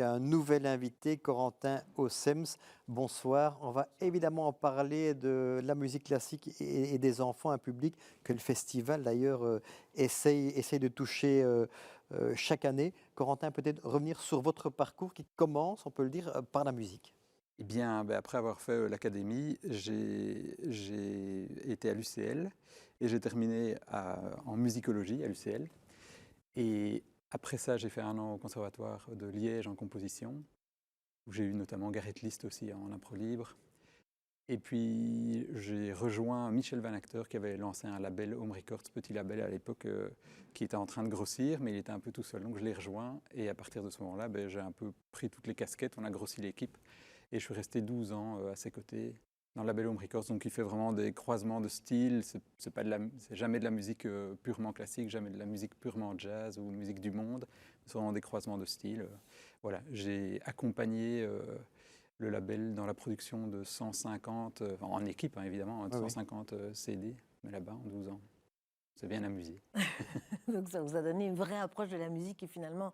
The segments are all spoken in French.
un nouvel invité, Corentin Ossems. Bonsoir. On va évidemment en parler de la musique classique et des enfants, un public que le festival d'ailleurs essaye de toucher chaque année. Corentin, peut-être revenir sur votre parcours qui commence, on peut le dire, par la musique. Eh bien, après avoir fait l'académie, j'ai été à l'UCL et j'ai terminé en musicologie à l'UCL. Et après ça, j'ai fait un an au conservatoire de Liège en composition, où j'ai eu notamment Gareth List aussi en impro libre. Et puis j'ai rejoint Michel Van Acter qui avait lancé un label Home Records, petit label à l'époque, qui était en train de grossir, mais il était un peu tout seul. Donc je l'ai rejoint et à partir de ce moment-là, j'ai un peu pris toutes les casquettes, on a grossi l'équipe et je suis resté 12 ans à ses côtés dans le label Home Records. Donc il fait vraiment des croisements de styles, c'est jamais de la musique purement classique, jamais de la musique purement jazz ou musique du monde, c'est vraiment des croisements de styles. Voilà, j'ai accompagné le label dans la production de 150, en équipe évidemment, de Oui, oui. 150 CD, mais là-bas en 12 ans. C'est bien amusé. Donc ça vous a donné une vraie approche de la musique et finalement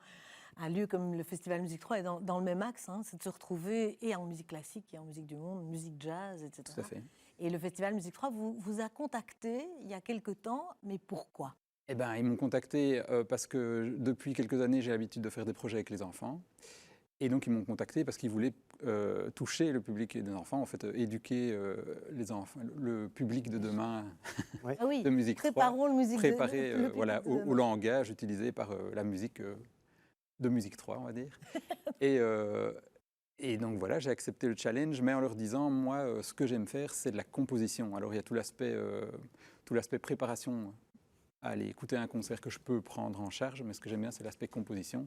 un lieu comme le Festival Musique 3 est dans le même axe, hein, c'est de se retrouver et en musique classique et en musique du monde, musique jazz, etc. Tout à fait. Et le Festival Musique 3 vous a contacté il y a quelque temps, mais pourquoi? Eh ben, ils m'ont contacté parce que depuis quelques années, j'ai l'habitude de faire des projets avec les enfants. Et donc, ils m'ont contacté parce qu'ils voulaient toucher le public des enfants, en fait, éduquer les enfants, le public de demain Oui. Ah oui, de musique 3, préparons le musique préparer le public de au demain. langage utilisé par la musique de musique 3, on va dire. Et, euh, et donc voilà, j'ai accepté le challenge, mais en leur disant, moi, ce que j'aime faire, c'est de la composition. Alors, il y a tout l'aspect préparation à aller écouter un concert que je peux prendre en charge, mais ce que j'aime bien, c'est l'aspect composition.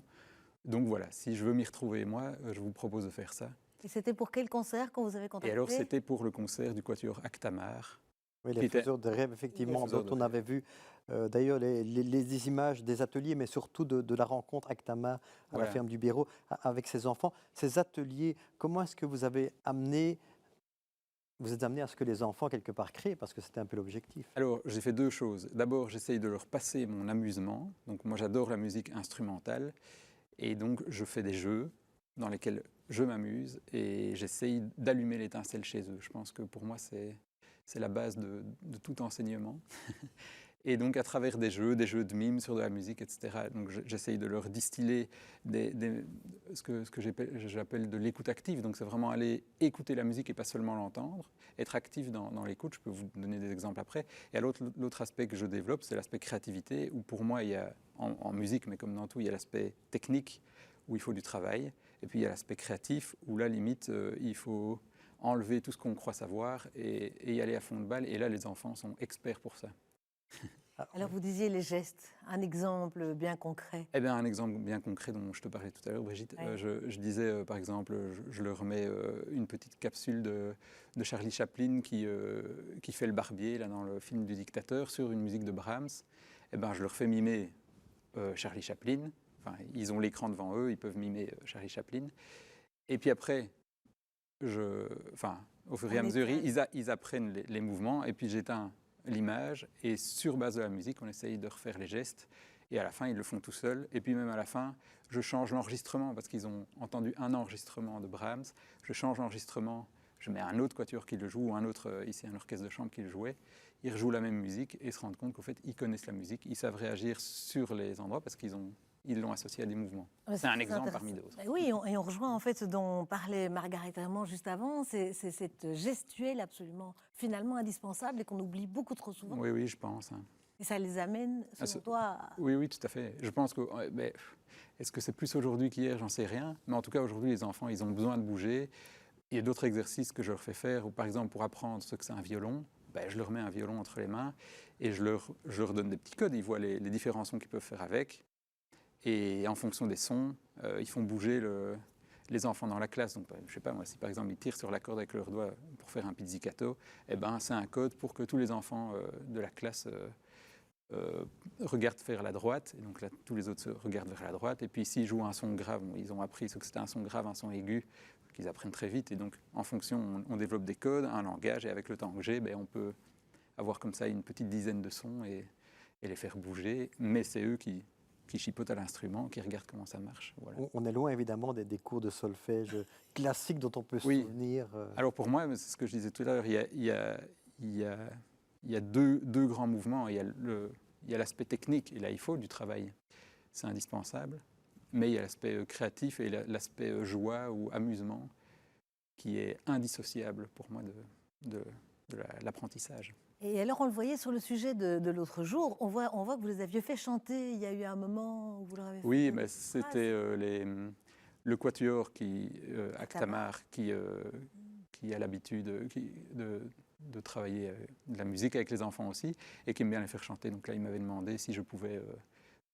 Donc voilà, si je veux m'y retrouver, moi, je vous propose de faire ça. Et c'était pour quel concert qu'on vous avait Et contacté? alors, c'était pour le concert du Quatuor Actamar. Oui, les Qui était faiseurs de rêves, effectivement, les faiseurs dont de on rêves. avait vu d'ailleurs des images des ateliers, mais surtout de la rencontre Actama à la Voilà. ferme du Biérot avec ses enfants. Ces ateliers, comment est-ce que vous avez amené, vous êtes amené à ce que les enfants, quelque part, créent, parce que c'était un peu l'objectif. Alors, j'ai fait deux choses. D'abord, j'essaye de leur passer mon amusement. Donc, moi, j'adore la musique instrumentale. Et donc, je fais des jeux dans lesquels je m'amuse et j'essaye d'allumer l'étincelle chez eux. Je pense que pour moi, c'est la base de tout enseignement. Et donc, à travers des jeux de mimes sur de la musique, etc., donc j'essaye de leur distiller ce que j'appelle de l'écoute active. Donc, c'est vraiment aller écouter la musique et pas seulement l'entendre, être actif dans l'écoute. Je peux vous donner des exemples après. Et l'autre aspect que je développe, c'est l'aspect créativité, où pour moi, il y a, en musique, mais comme dans tout, il y a l'aspect technique, où il faut du travail. Et puis, il y a l'aspect créatif, où là, limite, il faut enlever tout ce qu'on croit savoir et y aller à fond de balle. Et là, les enfants sont experts pour ça. Alors vous disiez les gestes, un exemple bien concret. Eh bien, un exemple bien concret dont je te parlais tout à l'heure, Brigitte. Ouais. Je disais, par exemple, je leur mets une petite capsule de Charlie Chaplin qui fait le barbier là, dans le film du dictateur sur une musique de Brahms. Eh ben, je leur fais mimer Charlie Chaplin. Enfin, ils ont l'écran devant eux, ils peuvent mimer Charlie Chaplin. Et puis après, au fur et à mesure, ils apprennent les mouvements. Et puis j'éteins l'image et sur base de la musique, on essaye de refaire les gestes et à la fin, ils le font tout seuls. Et puis même à la fin, je change l'enregistrement parce qu'ils ont entendu un enregistrement de Brahms. Je change l'enregistrement, je mets un autre quatuor qui le joue ou un autre, ici un orchestre de chambre qui le jouait. Ils rejouent la même musique et se rendent compte qu'au fait, ils connaissent la musique, ils savent réagir sur les endroits parce ils l'ont associé à des mouvements. C'est un exemple parmi d'autres. Oui, et on rejoint en fait ce dont parlait Margaret Herrmann juste avant, c'est cette gestuelle absolument, finalement indispensable et qu'on oublie beaucoup trop souvent. Oui, oui, je pense. Et ça les amène, selon toi... Oui, oui, tout à fait. Je pense que... est-ce que c'est plus aujourd'hui qu'hier? J'en sais rien. Mais en tout cas, aujourd'hui, les enfants, ils ont besoin de bouger. Il y a d'autres exercices que je leur fais faire, ou par exemple, pour apprendre ce que c'est un violon, je leur mets un violon entre les mains et je leur donne des petits codes. Ils voient les différents sons qu'ils peuvent faire avec. Et en fonction des sons, ils font bouger les enfants dans la classe. Donc, je sais pas, moi, si par exemple ils tirent sur la corde avec leurs doigts pour faire un pizzicato, c'est un code pour que tous les enfants de la classe regardent vers la droite. Et donc là, tous les autres regardent vers la droite. Et puis s'ils jouent un son grave, ils ont appris ce que c'était un son grave, un son aigu, qu'ils apprennent très vite. Et donc, en fonction, on développe des codes, un langage. Et avec le temps que j'ai, on peut avoir comme ça une petite dizaine de sons et les faire bouger. Mais c'est eux qui qui chipotent à l'instrument, qui regardent comment ça marche. Voilà. On est loin évidemment des cours de solfège classiques dont on peut se Oui. souvenir. Alors pour moi, c'est ce que je disais tout à l'heure, il y a deux grands mouvements. Il y a l'aspect technique, et là il faut du travail, c'est indispensable. Mais il y a l'aspect créatif et l'aspect joie ou amusement qui est indissociable pour moi de l'apprentissage. Et alors, on le voyait sur le sujet de l'autre jour, on voit que vous les aviez fait chanter. Il y a eu un moment où vous leur avez fait... Oui, mais c'était le quatuor Actamar qui a l'habitude de travailler de la musique avec les enfants aussi et qui aime bien les faire chanter. Donc là, il m'avait demandé si je pouvais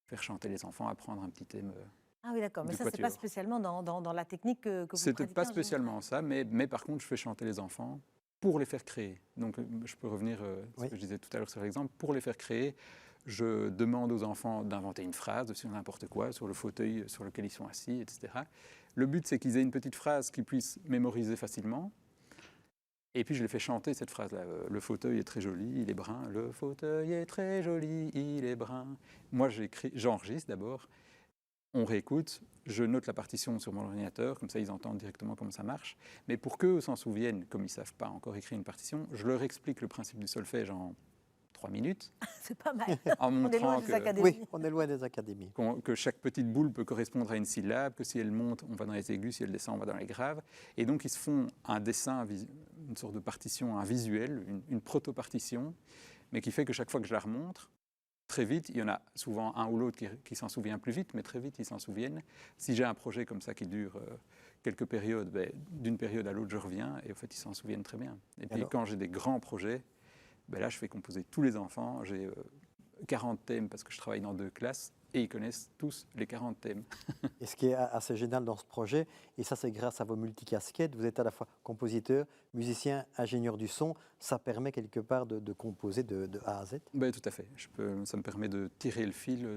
faire chanter les enfants, apprendre un petit thème. Ah oui, d'accord. Mais ça, quatuor. C'est pas spécialement dans la technique que vous C'était pratiquez pas en général. spécialement ça, mais par contre, je fais chanter les enfants pour les faire créer. Donc, je peux revenir à ce que je disais tout à l'heure sur l'exemple. Pour les faire créer, je demande aux enfants d'inventer une phrase sur n'importe quoi, sur le fauteuil sur lequel ils sont assis, etc. Le but, c'est qu'ils aient une petite phrase qu'ils puissent mémoriser facilement. Et puis, je les fais chanter cette phrase-là. Le fauteuil est très joli, il est brun. Le fauteuil est très joli, il est brun. Moi, j'enregistre d'abord. On réécoute, je note la partition sur mon ordinateur, comme ça ils entendent directement comment ça marche. Mais pour qu'eux s'en souviennent, comme ils ne savent pas encore écrire une partition, je leur explique le principe du solfège en 3 minutes. C'est pas mal. En On est loin montrant des académies. Oui, on est loin des académies. que chaque petite boule peut correspondre à une syllabe, que si elle monte, on va dans les aigus, si elle descend, on va dans les graves. Et donc ils se font un dessin, une sorte de partition, un visuel, une proto-partition, mais qui fait que chaque fois que je la remontre, très vite, il y en a souvent un ou l'autre qui s'en souvient plus vite, mais très vite, ils s'en souviennent. Si j'ai un projet comme ça qui dure quelques périodes, d'une période à l'autre, je reviens, et en fait, ils s'en souviennent très bien. Et puis, quand j'ai des grands projets, là, je fais composer tous les enfants. J'ai 40 thèmes, parce que je travaille dans 2 classes, et ils connaissent tous les 40 thèmes. Et ce qui est assez génial dans ce projet, et ça c'est grâce à vos multicasquettes, vous êtes à la fois compositeur, musicien, ingénieur du son, ça permet quelque part de composer de A à Z. Ben, tout à fait. Ça me permet de tirer le fil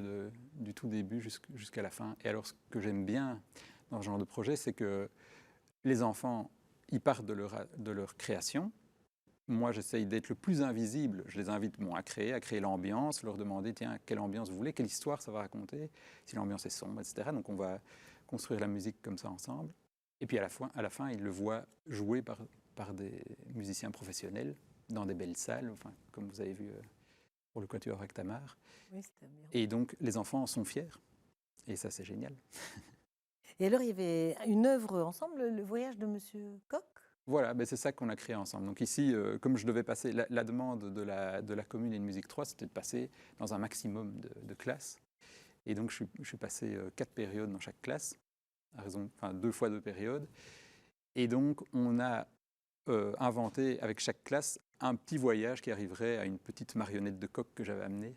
du tout début jusqu'à la fin. Et alors, ce que j'aime bien dans ce genre de projet, c'est que les enfants, ils partent de leur création. Moi, j'essaye d'être le plus invisible. Je les invite à créer l'ambiance, leur demander, tiens, quelle ambiance vous voulez, quelle histoire ça va raconter, si l'ambiance est sombre, etc. Donc, on va construire la musique comme ça ensemble. Et puis, à la fin, ils le voient jouer par des musiciens professionnels dans des belles salles, enfin, comme vous avez vu pour le quatuor Actamar. Oui, c'était bien. Et donc, les enfants en sont fiers. Et ça, c'est génial. Et alors, il y avait une œuvre ensemble, Le voyage de Monsieur Koch. Voilà, c'est ça qu'on a créé ensemble. Donc ici, comme je devais passer, la demande de la commune et de Musique 3, c'était de passer dans un maximum de classes. Et donc je suis passé 4 périodes dans chaque classe, à raison, 2 fois 2 périodes. Et donc on a inventé avec chaque classe un petit voyage qui arriverait à une petite marionnette de Koch que j'avais amenée.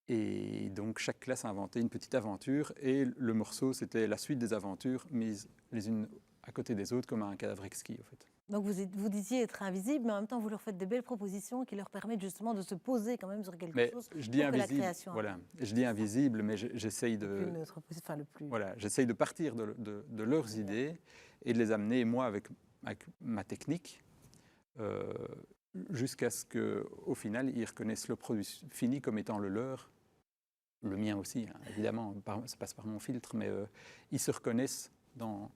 Et donc chaque classe a inventé une petite aventure et le morceau, c'était la suite des aventures mises les unes à côté des autres, comme un cadavre exquis, en fait. Donc vous disiez être invisible, mais en même temps, vous leur faites des belles propositions qui leur permettent justement de se poser quand même sur quelque chose. Je dis pour que la invisible, création, voilà. Je dis invisible, mais j'essaye de... Voilà, j'essaye de partir de leurs idées et de les amener, moi, avec ma technique, jusqu'à ce qu'au final, ils reconnaissent le produit fini comme étant le leur. Le mien aussi, hein, évidemment, ça passe par mon filtre, mais ils se reconnaissent dans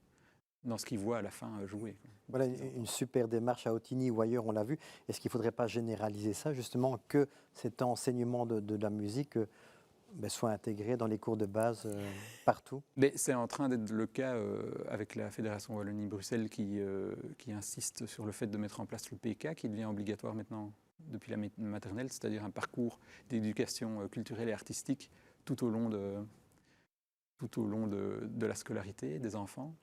ce qu'ils voient à la fin jouer. Voilà une super démarche à Ottignies ou ailleurs, on l'a vu. Est-ce qu'il ne faudrait pas généraliser ça, justement, que cet enseignement de la musique soit intégré dans les cours de base partout? Mais c'est en train d'être le cas avec la Fédération Wallonie-Bruxelles qui insiste sur le fait de mettre en place le PK, qui devient obligatoire maintenant depuis la maternelle, c'est-à-dire un parcours d'éducation culturelle et artistique tout au long de la scolarité des enfants.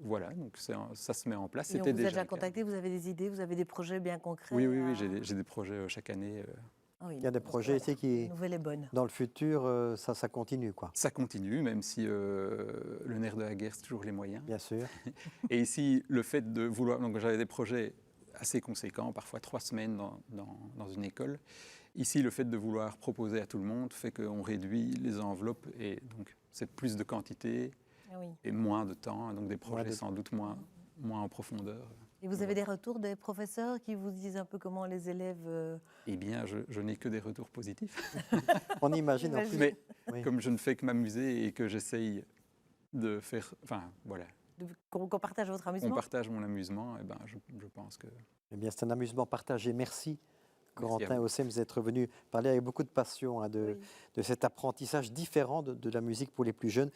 Voilà, donc ça se met en place. Et on vous a déjà contacté, vous avez des idées, vous avez des projets bien concrets? Oui, j'ai des projets chaque année. Oui, il y a des projets ici qui, nouvelle est bonne. Dans le futur, ça continue, quoi. Ça continue, même si le nerf de la guerre, c'est toujours les moyens. Bien sûr. Et ici, le fait de vouloir... Donc j'avais des projets assez conséquents, parfois 3 semaines dans une école. Ici, le fait de vouloir proposer à tout le monde fait qu'on réduit les enveloppes et donc c'est plus de quantité et moins de temps, donc des projets sans doute moins en profondeur. Et vous avez des retours des professeurs qui vous disent un peu comment les élèves... Eh bien, je n'ai que des retours positifs. On imagine en plus. Mais Oui. comme je ne fais que m'amuser et que j'essaye de faire... Enfin, voilà, Qu'on partage votre on amusement. partage mon amusement, eh ben, je pense que... Eh bien, c'est un amusement partagé. Merci, à Corentin vous. Aussems, d'être venu parler avec beaucoup de passion Oui. de cet apprentissage différent de la musique pour les plus jeunes.